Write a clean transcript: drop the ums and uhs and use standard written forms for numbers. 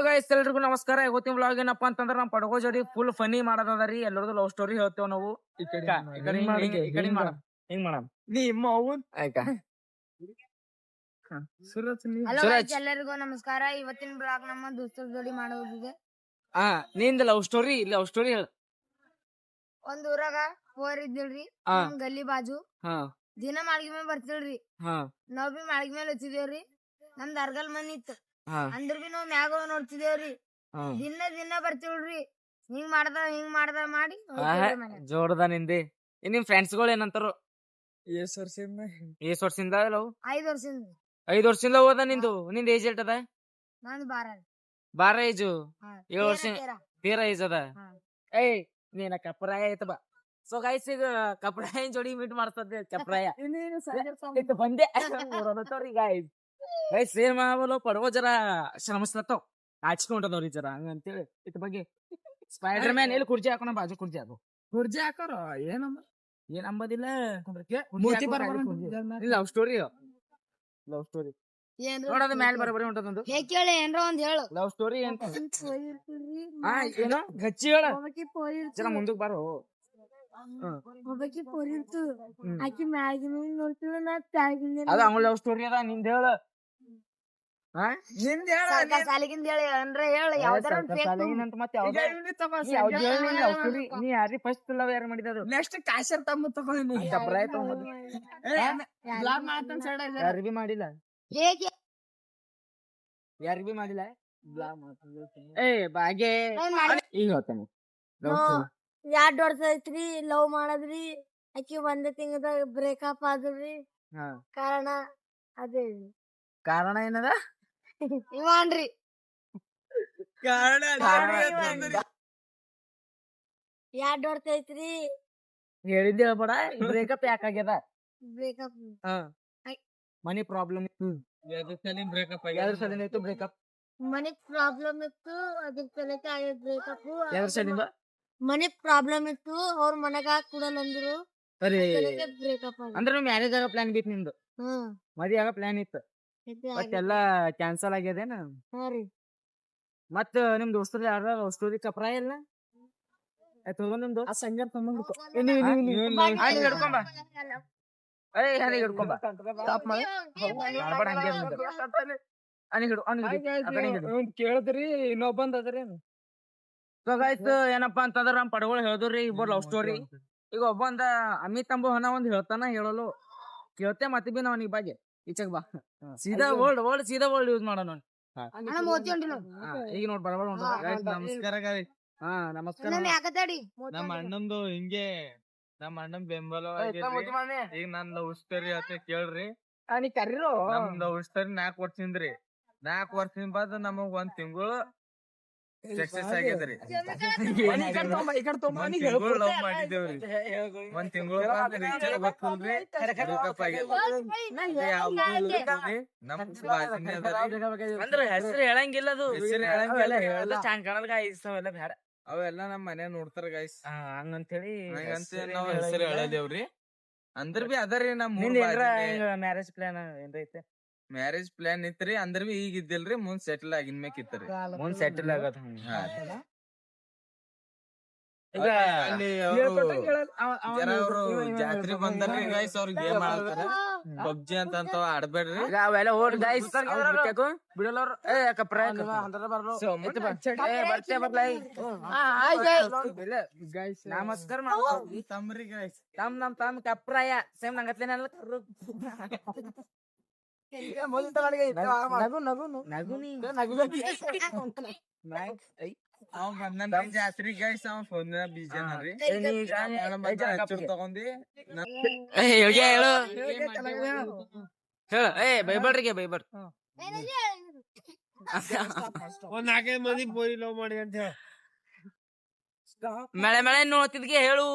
Guys ಎಲ್ರಿಗೂ ನಮಸ್ಕಾರ. ಇವತ್ತಿನ ವ್ಲಾಗ್ ಏನಪ್ಪಾ ಅಂತಂದ್ರ ನಮ್ ಪಡಗೋ ಜೋಡಿ ಫುಲ್ ಫನಿ ಮಾಡೋದರಿ. ಎಲ್ಲರದು ಲವ್ ಸ್ಟೋರಿ ಹೇಳ್ತೇವ್ ನಾವು. ಹಿಂಗ್ ಮಾಡಮ್ ನಿಮ್ಮ ಅವನ್ ಹಲೋ ಎಲ್ಲರಿಗೂ ನಮಸ್ಕಾರ. ಇವತ್ತಿನ ಬ್ಲಾಗ್ ನಮ್ಮ ದೋಸ್ತರ ಜೋಡಿ ಮಾಡೋದಿದೆ. ನಿಂದ ಲವ್ ಸ್ಟೋರಿ ಹೇಳ. ಒಂದ್ ಊರಾಗ ಫೋರ್ ಇದ್ದಿಲ್ರಿ, ಗಲ್ಲಿ ಬಾಜು ದಿನ ಮಾಳ್ಗಿ ಮೇಲೆ ಬರ್ತಿಲ್ರಿ. ನಾವ್ ಬಿ ಮಾಳ್ಗಿ ಮೇಲೆ ಹಚ್ಚಿದೇವ್ರಿ. ನಮ್ದ್ ಅರ್ಗಲ್ ಮನಿ ಇತ್ತು, ಅಂದ್ರ ಬಿ ನಾವ್ ಮ್ಯಾಗ ನೋಡ್ತಿದೇವ್ರಿ. ದಿನ ಬರ್ತಿವ್ರಿ. ಹಿಂಗ್ ಮಾಡ್ದ ಮಾಡಿ ಜೋಡದ ನಿಂದಿ. ನಿಮ್ ಫ್ರೆಂಡ್ಸ್ ಗಳು ಏನಂತಾರು? ಎಷ್ಟ್ ವರ್ಷದಿಂದ ಲವ್? 5 ವರ್ಷದಿಂದ. 5 ವರ್ಷದಿಂದ ಹೋದ ನಿಂದು ಏಜ್ ಎಷ್ಟ್ ಅದ? ನಂದು 12 ಏಜು. 7 ವರ್ಷ 13 ಏಜ್ ಅದ. ಏಯ್ ನೀನ ಕಪ್ರಾಯ ಐತ ಬಾ. ಸೊ ಗೈಸ್ ಈಗ ಕಪ್ರಾಯ ಜೋಡಿ ಮೀಟ್ ಮಾಡ್ತದೆ. ಕಪ್ರಾಯ ಬಂದೆ ಗೈಸ್ ಏನ್ ಮಾಡಬಲ್ಲ ಪಡವ ಜರ ಶ್ರಮಿಸ್ಲತ್ತವ್, ಹಾಚ್ಕೊಂಡದವ್ರಿ ಜರ ಹಂಗಂತೇಳಿ ಇತ್ ಬಗ್ಗೆ. ಸ್ಪೈಡರ್ ಮ್ಯಾನ್ ಎಲ್ಲಿ ಕುರ್ಚಿ ಹಾಕೋಣ, ಬಾಜು ಕುರ್ಚಿ ಹಾಕೋರ ಏನ್ ಅಂಬದಿಲ್ಲ. ಲವ್ ಸ್ಟೋರಿ ನೋಡೋದು ಮ್ಯಾಲ ಬರಬರಿ ಹೊಂಟದೊಂದು ಕೇಳಿ ಏನ್ರ ಒಂದ್ ಹೇಳು. ಲವ್ ಸ್ಟೋರಿ ಅಂತ ಏನೋ ಗಚ್ಚಿ ಹೇಳ ಜರ ಮುಂದಕ್ ಬಾರೋ. ಒಬ್ಬಾಕಿ ಪೋರಿರ್ತು, ಆಕಿ ಮ್ಯಾಗಿನ ನೋಡ್ತಿಳ, ನಾ ತ್ಯಾಗಿನ. ಅದ ಅವ್ನ ಲವ್ ಸ್ಟೋರಿ ಅದ. ನಿಂದ ಹೇಳ, ಸಾಲಿಗಿಂದ ಹೇಳಿ ಅಂದ್ರೆ ಹೇಳ. ಯಾವ್ದಾರ ನೀ ಯಾರಿ ಫಸ್ಟ್ ಲವ್ ಯಾರು ಮಾಡಿದ್ರು? ನೆಕ್ಸ್ಟ್ ಕಾಶರ್ ತಮ್ಮ ತಗೊಂಡಿ ಯಾರಿಗೂ ಮಾಡಿಲ್ಲ. ಯಾರಿಗೂ ಮಾಡಿಲ್ಲ. ಏ ಬಾಗೆ ಈಗ ಹೇಳ್ತಾನೆ. 2 ವರ್ಷ ಐತ್ರಿ ಲವ್ ಮಾಡದ್ರಿ. ಆಕಿ 1 ತಿಂಗಳದಾಗ ಬ್ರೇಕಪ್ ಆದ್ರಿ. ಕಾರಣ ಏನದ? ಇವನ್ರಿ ಕಾರಣ 2 ವರ್ಷ ಐತ್ರಿ ಹೇಳಿದ್ದೆ ಹೇಳ್ಬೇಡ. ಬ್ರೇಕಪ್ ಯಾಕಾಗ್ಯದ? ಬ್ರೇಕಪ್ ಮನಿ ಪ್ರಾಬ್ಲಮ್ ಇತ್ತು. ಎದ್ರ ಸಲಿಂದ ಇತ್ತು ಬ್ರೇಕಪ್? ಮನಿ ಪ್ರಾಬ್ಲಮ್ ಇತ್ತು, ಅದ್ರ ಸಲಕ ಆಗ್ಯದ ಬ್ರೇಕಪ್. ಎದ್ರ ಸಲಿಂದ? ಮನಿ ಪ್ರಾಬ್ಲಮ್ ಇತ್ತು, ಅವ್ರ ಮನೆಗ ಕೂಡಲ್ಲ ಅಂದ್ರು. ಬ್ರೇಕಪ್ ಅಂದ್ರೆ ಮ್ಯಾರೇಜ್ ಆಗ ಪ್ಲಾನ್ ಬಿತ್ತು ನಿಂದು? ಮದಿ ಆಗ ಪ್ಲಾನ್ ಇತ್ತು, ಬಟ್ ಎಲ್ಲಾ ಕ್ಯಾನ್ಸಲ್ ಆಗ್ಯದೇನ? ಮತ್ತ ನಿಮ್ ದೋಸ್ತರು ಯಾರ ಲವ್ ಸ್ಟೋರಿ ಕಪ್ರಾಯ ಇಲ್ಲ? ತಗೊಂಡ್ ನಿಮ್ ದೋಸ್ತ ಸಂಗರ್ ತಗೊಂಡ್ ಕೇಳದ್ರಿ ಇನ್ನೊಬ್ಬಂದ್ ಅದ್ರಿ. ಏನಪ್ಪಾ ಅಂತಂದ್ರ ನಮ್ ಪಡಗಳು ಹೇಳ್ದ್ರಿ ಇಬ್ಬರು ಲವ್ ಸ್ಟೋರಿ. ಈಗ ಒಬ್ಬಂದ ಅಮಿತ್ ಅಂಬು ಹನ ಒಂದ್ ಹೇಳ್ತಾನ, ಹೇಳಲು ಕೇಳ್ತೆ. ಮತ್ತೆ ಬಿ ನಾವ್ ಬಗ್ಗೆ ಈಚೆಗ್ ಬಾ, ಸೀದಾ ವರ್ಲ್ಡ್ ಸೀದಾ ವರ್ಲ್ಡ್ ಯೂಸ್ ಮಾಡೋಣ. ಈಗ ನೋಡ್ ಬರಬಾರ. ನಮಸ್ಕಾರ ನಮಸ್ಕಾರ. ನಮ್ಮ ಅಣ್ಣಂದು ಹಿಂಗೆ ನಮ್ಮ ಅಣ್ಣನ್ ಬೆಂಬಲ ಈಗ ನನ್ ಲವ್ ಸ್ಟೋರಿ ಅಂತ ಕೇಳ್ರಿ. ನಮ್ ಲವ್ ಸ್ಟೋರಿ 4 ವರ್ಷದಿಂದ್ರಿ. 4 ವರ್ಷದಿಂದ ಬಾದ್ ನಮಗ್ 1 ತಿಂಗಳು ಸಕ್ಸಸ್ ಆಗ್ಯದ್ರಿ. 1 ತಿಂಗಳು ಲವ್ ಮಾಡಿದೇವ್ರಿ. 1 ತಿಂಗಳು ಗೊತ್ತಲ್ರಿ ಬ್ರೇಕಪ್ ಅಂದ್ರೆ ಹೆಸರು ಹೇಳಂಗಿಲ್ಲ. ಅದು ಬೇಡ. ಅವೆಲ್ಲಾ ನಮ್ ಮನೆ ನೋಡ್ತಾರ ಗೈಸ್, ಹಂಗಂತೇಳಿ ನಾವ್ ಹೆಸರು ಹೇಳದೇವ್ರಿ. ಅಂದ್ರ ಬಿ ಅದರಿ ನಮ್ ಮ್ಯಾರೇಜ್ ಪ್ಲಾನ್ ಏನ್ರೈತೆ? ಮ್ಯಾರೇಜ್ ಪ್ಲಾನ್ ಇತ್ರಿ, ಅಂದ್ರ ಬಿ ಈಗ ಇದ್ದಿಲ್ರಿ. ಮುಂದ್ ಸೆಟಲ್ ಆಗಿನ್ ಮ್ಯಾಕ್ ಇತ್ರಿ. ಮುಂದ್ ಸೆಟಲ್ ಆಗದ. ಜಾತ್ರೆ ಬಂದಾರ್ರಿ ಗೈಸ್, ಅವ್ರ ಗೇಮ್ ಆಡ್ತಾರ. ಪಬ್ಜಿ ಅಂತ ಆಡ್ಬೇಡ್ರಿ. ಅವೆಲ್ಲ ಓಡ್ ಗೈಸ್ ಬಿಡಲ್ಲ. ನಮಸ್ಕಾರ ತಮ್ರಿ ಗೈಸ್. ತಮ್ ಕಪ್ರಾಯ ಸೇಮ್ ನಂಗತ್ಲೇನ. ಅವ್ ಬಂದನ್ ಜಾತ್ರಿ ಗೈಸ್. ಅವ್ ಫೋನ್ ಬಿಜಿ ಅನ್ರಿ ತಗೊಂಡಿ ಹೇಳು ಬೈಬಾಡ್ರಿಗೆ ಬೈಬಾಡ್. 4 ಮಂದಿ ಬೋರಿ ಲವ್ ಮಾಡಿ ಅಂತ ಹೇಳ. ಮಳೆ ನೋಡ್ತಿದ್ಗೆ ಹೇಳು.